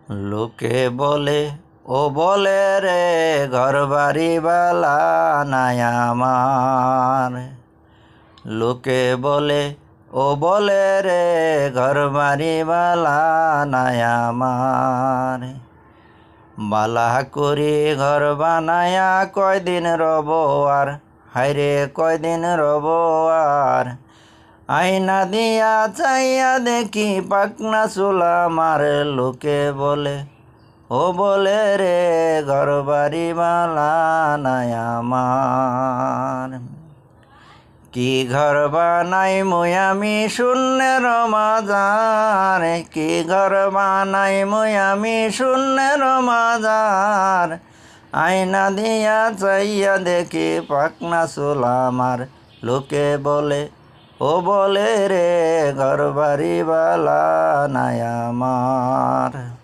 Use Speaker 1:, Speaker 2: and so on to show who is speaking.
Speaker 1: লোকে বলে ও বলে রে ঘর বাড়ি বালা নাই আমার। লোকে বলে ও বলে রে ঘর বাড়ি বালা নাই আমার। বালা করি ঘর বানায়া কয়দিন রব আর, হায়রে কয়দিন রব আর। আয়না দিয়া চাইয়া দেখি পাকনা চুল আমার। লোকে বলে ও বলে রে ঘর বাড়ি বালা নাই আমার। কি ঘর বানাই মুই আমি শূন্যের মাজার, কি ঘর বানাই মুই আমি শূন্যের মাজার। আয়না দিয়া চাইয়া দেখি পাকনা চুল আমার। লোকে বলে ও বলে রে ঘর বাড়ি বালা নাই আমার।